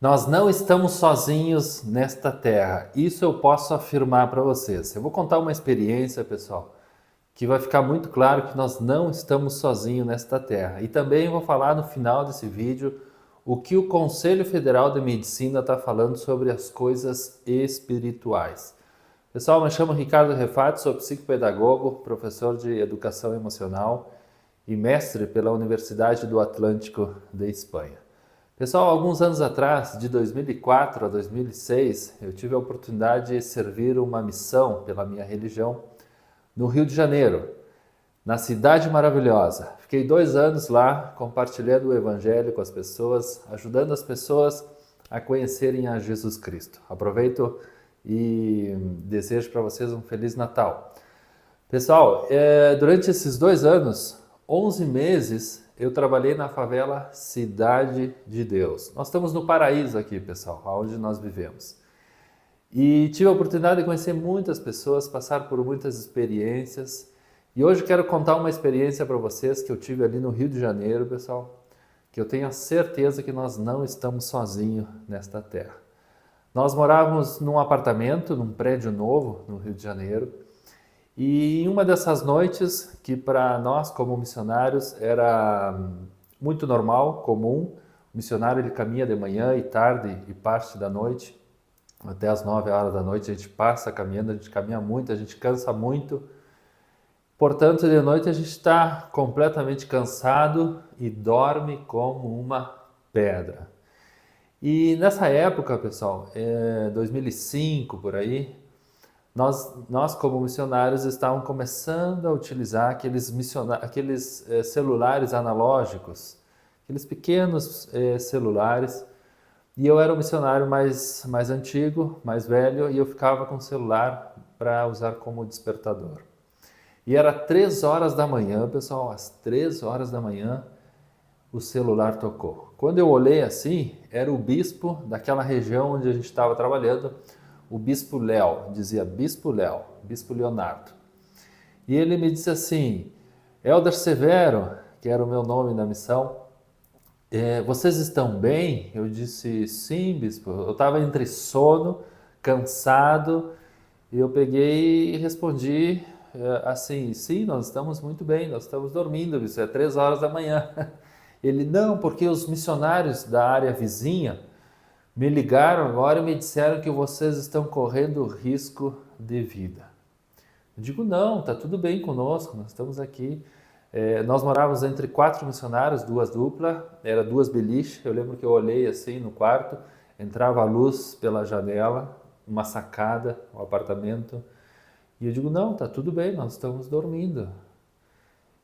Nós não estamos sozinhos nesta terra. Isso eu posso afirmar para vocês. Eu vou contar uma experiência, pessoal, que vai ficar muito claro que nós não estamos sozinhos nesta terra. E também vou falar no final desse vídeo o que o Conselho Federal de Medicina está falando sobre as coisas espirituais. Pessoal, me chamo Ricardo Refati, sou psicopedagogo, professor de educação emocional e mestre pela Universidade do Atlântico de Espanha. Pessoal, alguns anos atrás, de 2004 a 2006, eu tive a oportunidade de servir uma missão pela minha religião no Rio de Janeiro, na Cidade Maravilhosa. Fiquei 2 anos lá compartilhando o Evangelho com as pessoas, ajudando as pessoas a conhecerem a Jesus Cristo. Aproveito e desejo para vocês um Feliz Natal. Pessoal, durante esses 2 anos, 11 meses, eu trabalhei na favela Cidade de Deus. Nós estamos no paraíso aqui, pessoal, onde nós vivemos. E tive a oportunidade de conhecer muitas pessoas, passar por muitas experiências. E hoje quero contar uma experiência para vocês que eu tive ali no Rio de Janeiro, pessoal, que eu tenho a certeza que nós não estamos sozinhos nesta terra. Nós morávamos num apartamento, num prédio novo no Rio de Janeiro, e em uma dessas noites, que para nós como missionários era muito normal, comum, o missionário ele caminha de manhã e tarde e parte da noite, até as 9 horas da noite a gente passa caminhando, a gente caminha muito, a gente cansa muito. Portanto, de noite a gente está completamente cansado e dorme como uma pedra. E nessa época, pessoal, 2005 por aí, nós como missionários estávamos começando a utilizar aqueles celulares analógicos, aqueles pequenos celulares. E eu era um missionário mais antigo, mais velho, e eu ficava com o celular para usar como despertador. E era 3 horas da manhã, pessoal, às 3 horas da manhã, o celular tocou. Quando eu olhei assim, era o bispo daquela região onde a gente estava trabalhando, o Bispo Léo, dizia Bispo Léo, Bispo Leonardo. E ele me disse assim, Elder Severo, que era o meu nome na missão, vocês estão bem? Eu disse, sim, bispo. Eu estava entre sono, cansado, e eu peguei e respondi assim, sim, nós estamos muito bem, nós estamos dormindo, bispo, é 3 horas da manhã. Ele, não, porque os missionários da área vizinha me ligaram agora e me disseram que vocês estão correndo risco de vida. Eu digo, não, está tudo bem conosco, nós estamos aqui. Nós morávamos entre 4 missionários, 2 duplas, era 2 beliches. Eu lembro que eu olhei assim no quarto, entrava a luz pela janela, uma sacada, um apartamento. E eu digo, não, está tudo bem, nós estamos dormindo.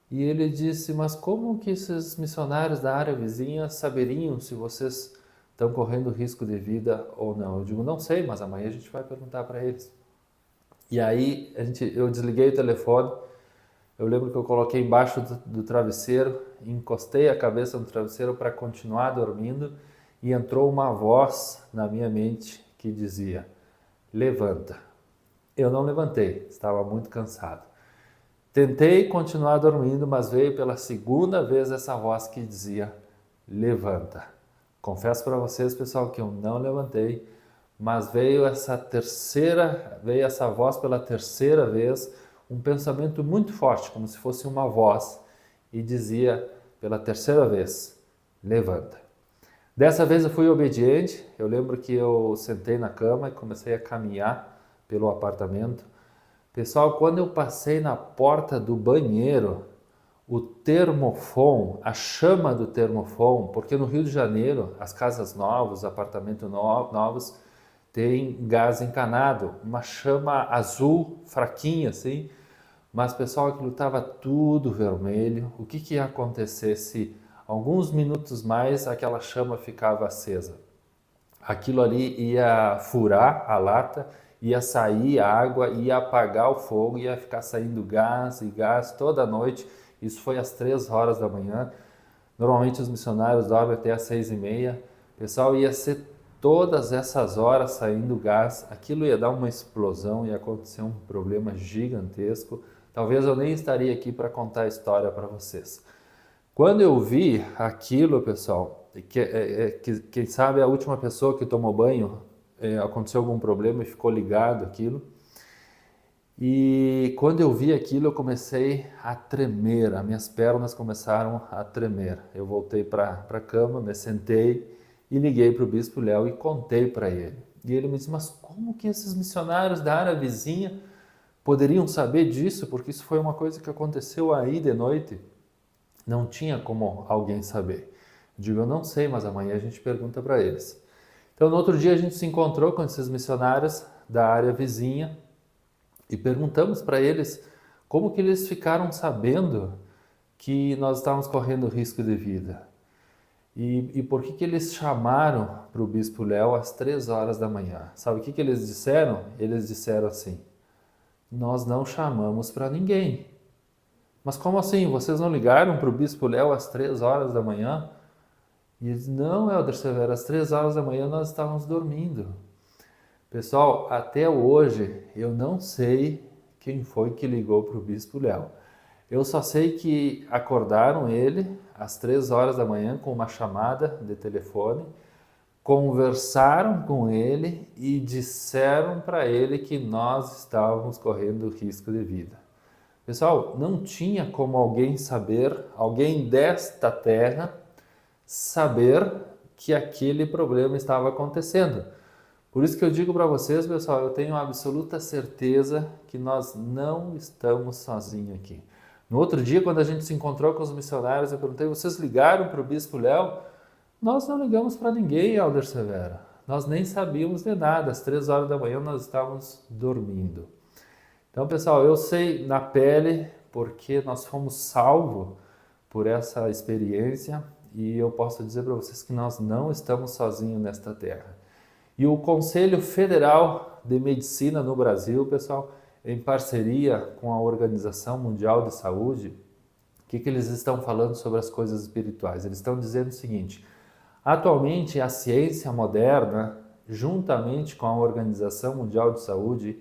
E ele disse, mas como que esses missionários da área vizinha saberiam se vocês estão correndo risco de vida ou não? Eu digo, não sei, mas amanhã a gente vai perguntar para eles. E aí eu desliguei o telefone, eu lembro que eu coloquei embaixo do travesseiro, encostei a cabeça no travesseiro para continuar dormindo e entrou uma voz na minha mente que dizia, levanta. Eu não levantei, estava muito cansado. Tentei continuar dormindo, mas veio pela segunda vez essa voz que dizia, levanta. Confesso para vocês, pessoal, que eu não levantei, mas veio essa voz pela terceira vez, um pensamento muito forte, como se fosse uma voz, e dizia pela terceira vez, levanta. Dessa vez eu fui obediente, eu lembro que eu sentei na cama e comecei a caminhar pelo apartamento. Pessoal, quando eu passei na porta do banheiro, o termofone, a chama do termofone, porque no Rio de Janeiro, as casas novas, os apartamentos novos, tem gás encanado, uma chama azul, fraquinha assim, mas pessoal, aquilo estava tudo vermelho. O que ia acontecer se alguns minutos mais aquela chama ficava acesa? Aquilo ali ia furar a lata, ia sair a água, ia apagar o fogo, ia ficar saindo gás e gás toda noite. Isso foi às 3 horas da manhã. Normalmente os missionários dormem até às 6h30. Pessoal, ia ser todas essas horas saindo gás. Aquilo ia dar uma explosão, ia acontecer um problema gigantesco. Talvez eu nem estaria aqui para contar a história para vocês. Quando eu vi aquilo, pessoal, quem sabe a última pessoa que tomou banho, aconteceu algum problema e ficou ligado aquilo. E quando eu vi aquilo, eu comecei a tremer, as minhas pernas começaram a tremer. Eu voltei para a cama, me sentei e liguei para o Bispo Léo e contei para ele. E ele me disse, mas como que esses missionários da área vizinha poderiam saber disso? Porque isso foi uma coisa que aconteceu aí de noite. Não tinha como alguém saber. Eu digo, eu não sei, mas amanhã a gente pergunta para eles. Então, no outro dia a gente se encontrou com esses missionários da área vizinha e perguntamos para eles como que eles ficaram sabendo que nós estávamos correndo risco de vida. E por que eles chamaram para o Bispo Léo às 3 horas da manhã? Sabe o que eles disseram? Eles disseram assim, nós não chamamos para ninguém. Mas como assim? Vocês não ligaram para o Bispo Léo às 3 horas da manhã? E eles, não, Helder Severo, às 3 horas da manhã nós estávamos dormindo. Pessoal, até hoje eu não sei quem foi que ligou para o Bispo Léo. Eu só sei que acordaram ele às 3 horas da manhã com uma chamada de telefone, conversaram com ele e disseram para ele que nós estávamos correndo risco de vida. Pessoal, não tinha como alguém saber, alguém desta terra, saber que aquele problema estava acontecendo. Por isso que eu digo para vocês, pessoal, eu tenho absoluta certeza que nós não estamos sozinhos aqui. No outro dia, quando a gente se encontrou com os missionários, eu perguntei, vocês ligaram para o Bispo Léo? Nós não ligamos para ninguém, Helder Severo. Nós nem sabíamos de nada. Às 3 horas da manhã nós estávamos dormindo. Então, pessoal, eu sei na pele porque nós fomos salvos por essa experiência e eu posso dizer para vocês que nós não estamos sozinhos nesta terra. E o Conselho Federal de Medicina no Brasil, pessoal, em parceria com a Organização Mundial de Saúde, o que eles estão falando sobre as coisas espirituais? Eles estão dizendo o seguinte, atualmente a ciência moderna, juntamente com a Organização Mundial de Saúde,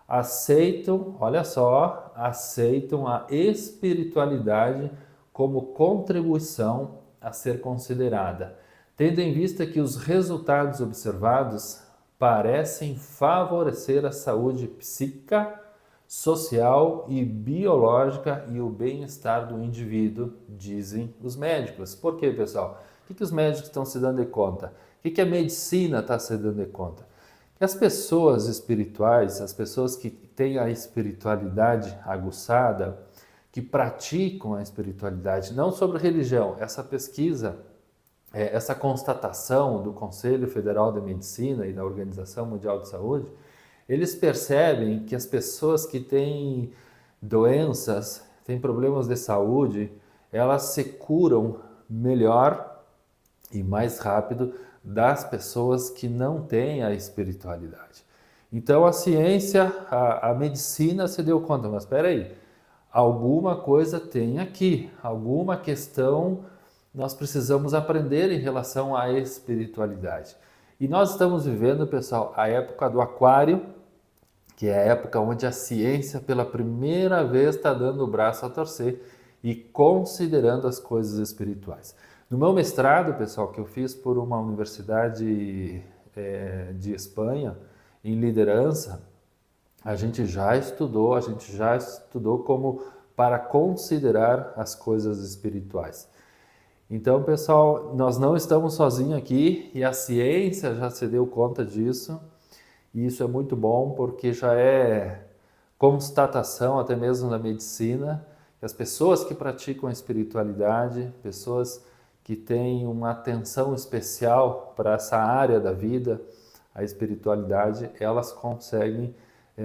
aceitam, olha só, aceitam a espiritualidade como contribuição a ser considerada, tendo em vista que os resultados observados parecem favorecer a saúde psíquica, social e biológica e o bem-estar do indivíduo, dizem os médicos. Por quê, pessoal? O que os médicos estão se dando de conta? O que a medicina está se dando de conta? Que as pessoas espirituais, as pessoas que têm a espiritualidade aguçada, que praticam a espiritualidade, não sobre religião, essa pesquisa, essa constatação do Conselho Federal de Medicina e da Organização Mundial de Saúde, eles percebem que as pessoas que têm doenças, têm problemas de saúde, elas se curam melhor e mais rápido das pessoas que não têm a espiritualidade. Então a ciência, a medicina se deu conta, mas espera aí, alguma coisa tem aqui, alguma questão nós precisamos aprender em relação à espiritualidade. E nós estamos vivendo, pessoal, a época do aquário, que é a época onde a ciência pela primeira vez está dando o braço a torcer e considerando as coisas espirituais. No meu mestrado, pessoal, que eu fiz por uma universidade de Espanha, em liderança, a gente já estudou como para considerar as coisas espirituais. Então, pessoal, nós não estamos sozinhos aqui e a ciência já se deu conta disso. E isso é muito bom porque já é constatação até mesmo na medicina que as pessoas que praticam a espiritualidade, pessoas que têm uma atenção especial para essa área da vida, a espiritualidade, elas conseguem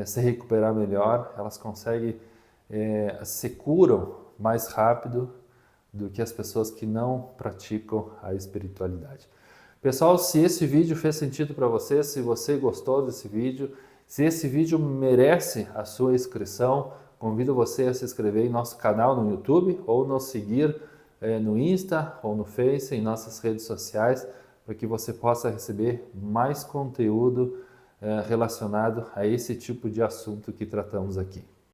se recuperar melhor, elas conseguem se curam mais rápido do que as pessoas que não praticam a espiritualidade. Pessoal, se esse vídeo fez sentido para você, se você gostou desse vídeo, se esse vídeo merece a sua inscrição, convido você a se inscrever em nosso canal no YouTube ou nos seguir no Insta ou no Face, em nossas redes sociais, para que você possa receber mais conteúdo relacionado a esse tipo de assunto que tratamos aqui.